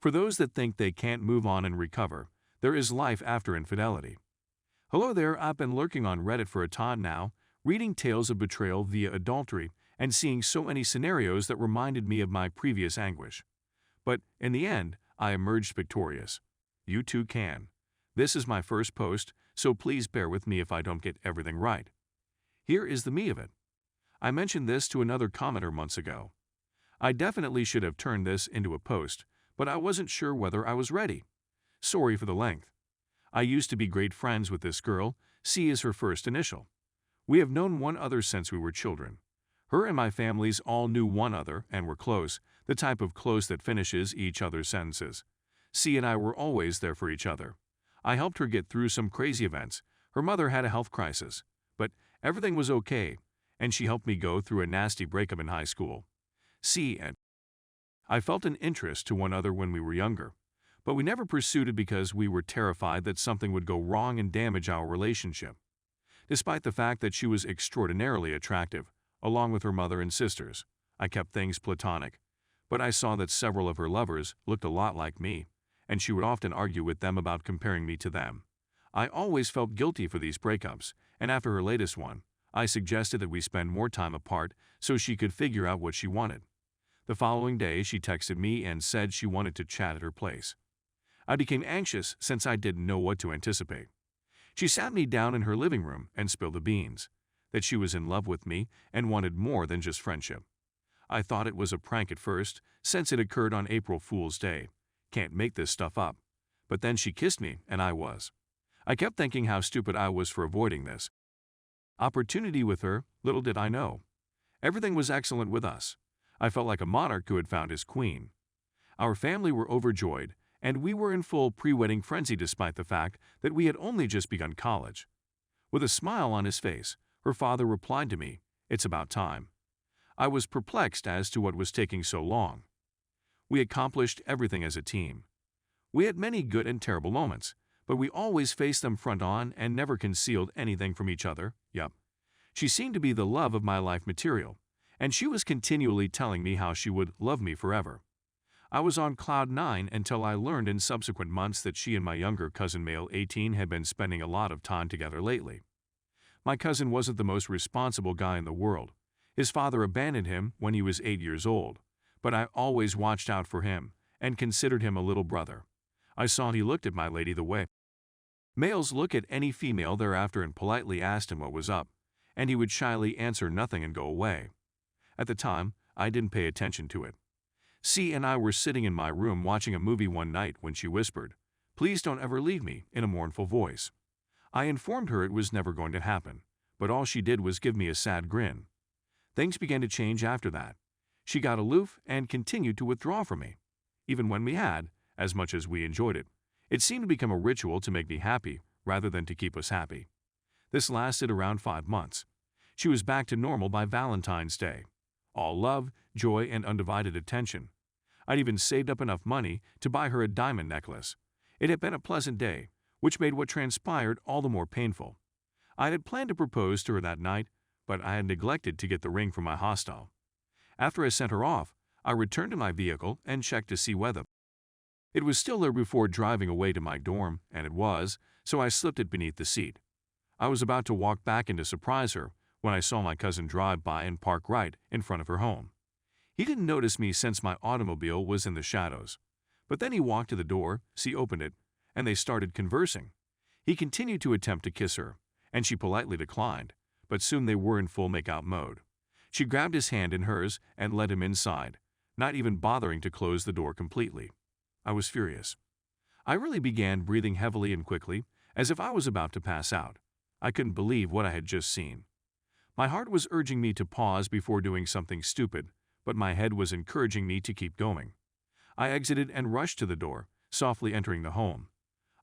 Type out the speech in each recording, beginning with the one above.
For those that think they can't move on and recover, there is life after infidelity. Hello there, I've been lurking on Reddit for a time now, reading tales of betrayal via adultery and seeing so many scenarios that reminded me of my previous anguish. But in the end, I emerged victorious. You too can. This is my first post, so please bear with me if I don't get everything right. Here is the meat of it. I mentioned this to another commenter months ago. I definitely should have turned this into a post, but I wasn't sure whether I was ready. Sorry for the length. I used to be great friends with this girl. C is her first initial. We have known one other since we were children. Her and my families all knew one other and were close, the type of close that finishes each other's sentences. C and I were always there for each other. I helped her get through some crazy events. Her mother had a health crisis, but everything was okay, and she helped me go through a nasty breakup in high school. C and I felt an interest to one other when we were younger, but we never pursued it because we were terrified that something would go wrong and damage our relationship. Despite the fact that she was extraordinarily attractive, along with her mother and sisters, I kept things platonic, but I saw that several of her lovers looked a lot like me, and she would often argue with them about comparing me to them. I always felt guilty for these breakups, and after her latest one, I suggested that we spend more time apart so she could figure out what she wanted. The following day, she texted me and said she wanted to chat at her place. I became anxious since I didn't know what to anticipate. She sat me down in her living room and spilled the beans, that she was in love with me and wanted more than just friendship. I thought it was a prank at first, since it occurred on April Fool's Day. Can't make this stuff up. But then she kissed me, and I kept thinking how stupid I was for avoiding this opportunity with her. Little did I know. Everything was excellent with us. I felt like a monarch who had found his queen. Our family were overjoyed, and we were in full pre-wedding frenzy despite the fact that we had only just begun college. With a smile on his face, her father replied to me, "It's about time." I was perplexed as to what was taking so long. We accomplished everything as a team. We had many good and terrible moments, but we always faced them front on and never concealed anything from each other. Yup. She seemed to be the love of my life material, and she was continually telling me how she would love me forever. I was on cloud 9 until I learned in subsequent months that she and my younger cousin, male 18, had been spending a lot of time together lately. My cousin wasn't the most responsible guy in the world. His father abandoned him when he was 8 years old, but I always watched out for him and considered him a little brother. I saw he looked at my lady the way males look at any female thereafter and politely asked him what was up, and he would shyly answer nothing and go away. At the time, I didn't pay attention to it. C and I were sitting in my room watching a movie one night when she whispered, "Please don't ever leave me," in a mournful voice. I informed her it was never going to happen, but all she did was give me a sad grin. Things began to change after that. She got aloof and continued to withdraw from me. Even when we had, as much as we enjoyed it, it seemed to become a ritual to make me happy rather than to keep us happy. This lasted around 5 months. She was back to normal by Valentine's Day. All love, joy, and undivided attention. I'd even saved up enough money to buy her a diamond necklace. It had been a pleasant day, which made what transpired all the more painful. I had planned to propose to her that night, but I had neglected to get the ring from my hostel. After I sent her off, I returned to my vehicle and checked to see whether it was still there before driving away to my dorm, and it was, so I slipped it beneath the seat. I was about to walk back in to surprise her when I saw my cousin drive by and park right in front of her home. He didn't notice me since my automobile was in the shadows, but then he walked to the door, she opened it, and they started conversing. He continued to attempt to kiss her, and she politely declined, but soon they were in full make-out mode. She grabbed his hand in hers and led him inside, not even bothering to close the door completely. I was furious. I really began breathing heavily and quickly, as if I was about to pass out. I couldn't believe what I had just seen. My heart was urging me to pause before doing something stupid, but my head was encouraging me to keep going. I exited and rushed to the door, softly entering the home.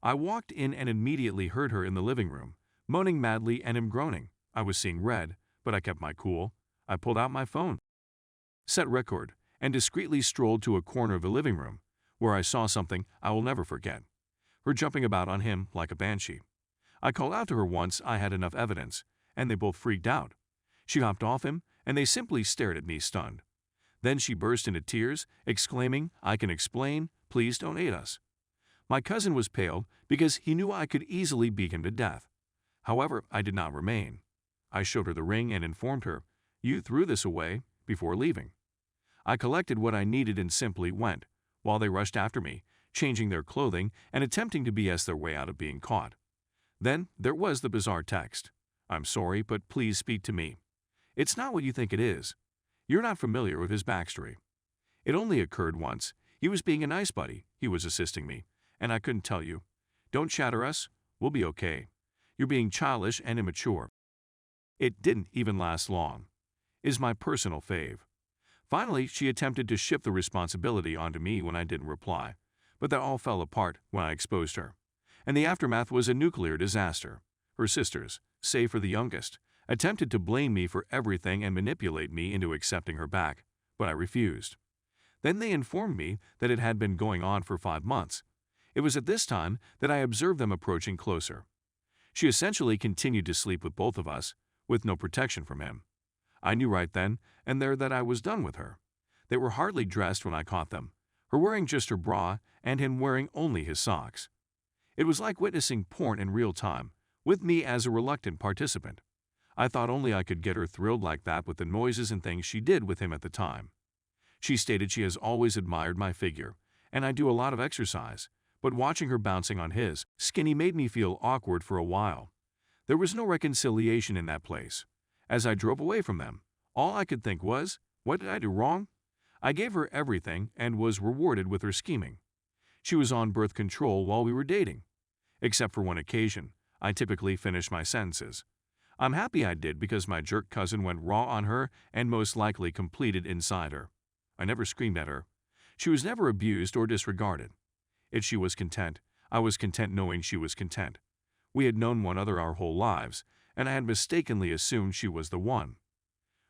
I walked in and immediately heard her in the living room, moaning madly and him groaning. I was seeing red, but I kept my cool. I pulled out my phone, set record, and discreetly strolled to a corner of the living room, where I saw something I will never forget. Her jumping about on him like a banshee. I called out to her once I had enough evidence, and they both freaked out. She hopped off him, and they simply stared at me stunned. Then she burst into tears, exclaiming, "I can explain, Please don't hate us." My cousin was pale because he knew I could easily beat him to death. However, I did not remain. I showed her the ring and informed her, "You threw this away," before leaving. I collected what I needed and simply went, while they rushed after me, changing their clothing and attempting to BS their way out of being caught. Then there was the bizarre text. "I'm sorry, but please speak to me. It's not what you think it is. You're not familiar with his backstory. It only occurred once. He was being a nice buddy. He was assisting me. And I couldn't tell you. Don't shatter us. We'll be okay. You're being childish and immature." It didn't even last long. Is my personal fave. Finally, she attempted to shift the responsibility onto me when I didn't reply, but that all fell apart when I exposed her. And the aftermath was a nuclear disaster. Her sisters, save for the youngest, attempted to blame me for everything and manipulate me into accepting her back, but I refused. Then they informed me that it had been going on for 5 months. It was at this time that I observed them approaching closer. She essentially continued to sleep with both of us, with no protection from him. I knew right then and there that I was done with her. They were hardly dressed when I caught them, her wearing just her bra and him wearing only his socks. It was like witnessing porn in real time, with me as a reluctant participant. I thought only I could get her thrilled like that with the noises and things she did with him at the time. She stated she has always admired my figure, and I do a lot of exercise, but watching her bouncing on his skinny made me feel awkward for a while. There was no reconciliation in that place. As I drove away from them, all I could think was, what did I do wrong? I gave her everything and was rewarded with her scheming. She was on birth control while we were dating. Except for one occasion, I typically finished my sentences. I'm happy I did because my jerk cousin went raw on her and most likely completed inside her. I never screamed at her. She was never abused or disregarded. If she was content, I was content knowing she was content. We had known one another our whole lives, and I had mistakenly assumed she was the one.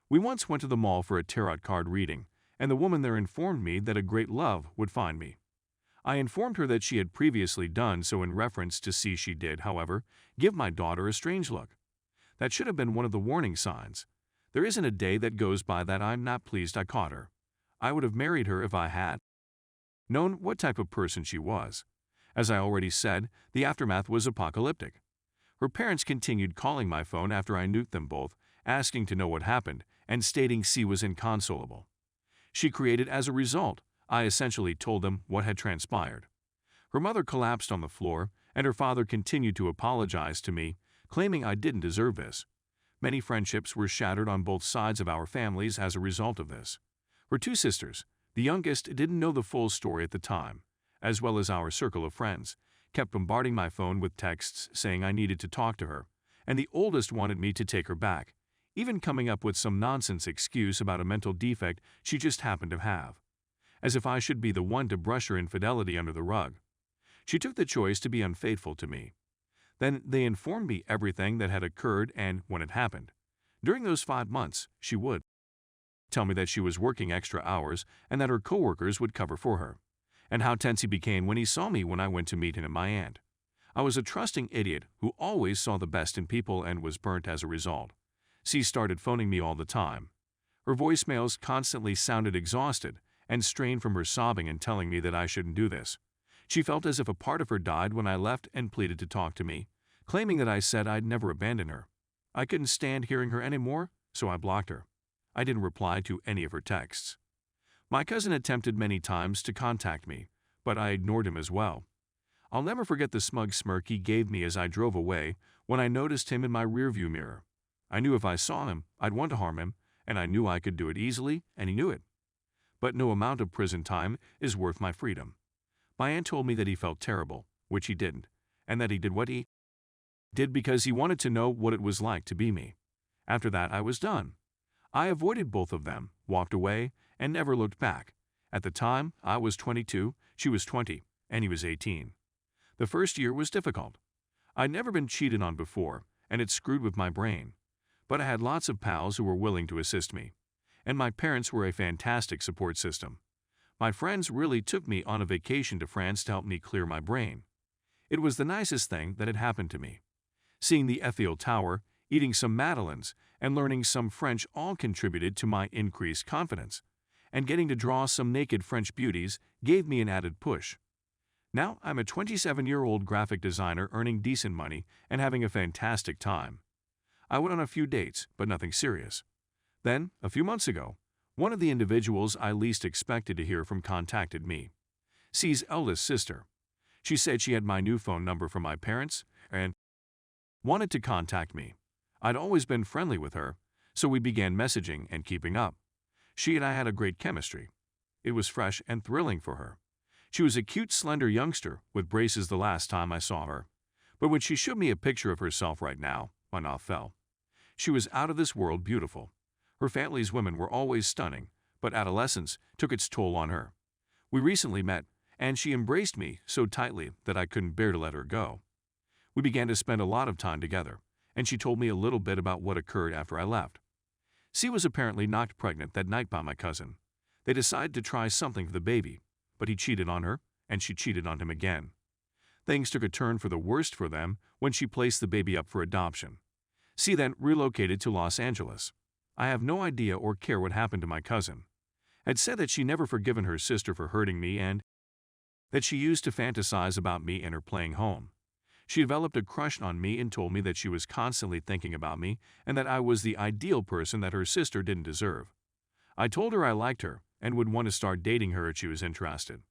We once went to the mall for a tarot card reading, and the woman there informed me that a great love would find me. I informed her that she had previously done so in reference to see she did, however, give my daughter a strange look. That should have been one of the warning signs. There isn't a day that goes by that I'm not pleased I caught her. I would have married her if I had known what type of person she was. As I already said, the aftermath was apocalyptic. Her parents continued calling my phone after I nuked them both, asking to know what happened, and stating C was inconsolable. She created as a result. I essentially told them what had transpired. Her mother collapsed on the floor, and her father continued to apologize to me, claiming I didn't deserve this. Many friendships were shattered on both sides of our families as a result of this. Her 2 sisters, the youngest, didn't know the full story at the time, as well as our circle of friends, kept bombarding my phone with texts saying I needed to talk to her, and the oldest wanted me to take her back, even coming up with some nonsense excuse about a mental defect she just happened to have, as if I should be the one to brush her infidelity under the rug. She took the choice to be unfaithful to me. Then they informed me everything that had occurred and when it happened. During those 5 months, she would tell me that she was working extra hours and that her coworkers would cover for her, and how tense he became when he saw me when I went to meet him and my aunt. I was a trusting idiot who always saw the best in people and was burnt as a result. She started phoning me all the time. Her voicemails constantly sounded exhausted and strained from her sobbing and telling me that I shouldn't do this. She felt as if a part of her died when I left and pleaded to talk to me, claiming that I said I'd never abandon her. I couldn't stand hearing her anymore, so I blocked her. I didn't reply to any of her texts. My cousin attempted many times to contact me, but I ignored him as well. I'll never forget the smug smirk he gave me as I drove away when I noticed him in my rearview mirror. I knew if I saw him, I'd want to harm him, and I knew I could do it easily, and he knew it. But no amount of prison time is worth my freedom. My aunt told me that he felt terrible, which he didn't, and that he did what he did because he wanted to know what it was like to be me. After that, I was done. I avoided both of them, walked away, and never looked back. At the time, I was 22, she was 20, and he was 18. The first year was difficult. I'd never been cheated on before, and it screwed with my brain. But I had lots of pals who were willing to assist me, and my parents were a fantastic support system. My friends really took me on a vacation to France to help me clear my brain. It was the nicest thing that had happened to me. Seeing the Eiffel Tower, eating some madeleines, and learning some French all contributed to my increased confidence. and getting to draw some naked French beauties gave me an added push. Now I'm a 27-year-old graphic designer earning decent money and having a fantastic time. I went on a few dates, but nothing serious. Then, a few months ago, one of the individuals I least expected to hear from contacted me. C's eldest sister. She said she had my new phone number from my parents and wanted to contact me. I'd always been friendly with her, so we began messaging and keeping up. She and I had a great chemistry. It was fresh and thrilling for her. She was a cute, slender youngster with braces the last time I saw her. But when she showed me a picture of herself right now, my mouth fell. She was out of this world beautiful. Her family's women were always stunning, but adolescence took its toll on her. We recently met, and she embraced me so tightly that I couldn't bear to let her go. We began to spend a lot of time together, and she told me a little bit about what occurred after I left. C was apparently knocked pregnant that night by my cousin. They decided to try something for the baby, but he cheated on her, and she cheated on him again. Things took a turn for the worst for them when she placed the baby up for adoption. C then relocated to Los Angeles. I have no idea or care what happened to my cousin. Had said that she never forgiven her sister for hurting me and that she used to fantasize about me and her playing home. She developed a crush on me and told me that she was constantly thinking about me and that I was the ideal person that her sister didn't deserve. I told her I liked her and would want to start dating her if she was interested.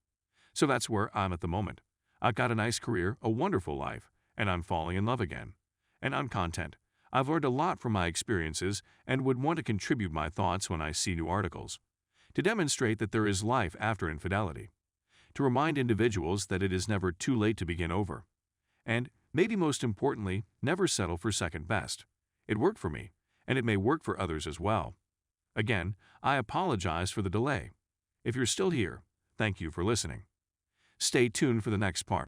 So that's where I'm at the moment. I've got a nice career, a wonderful life, and I'm falling in love again. And I'm content. I've learned a lot from my experiences and would want to contribute my thoughts when I see new articles. To demonstrate that there is life after infidelity. To remind individuals that it is never too late to begin over. And, maybe most importantly, never settle for second best. It worked for me, and it may work for others as well. Again, I apologize for the delay. If you're still here, thank you for listening. Stay tuned for the next part.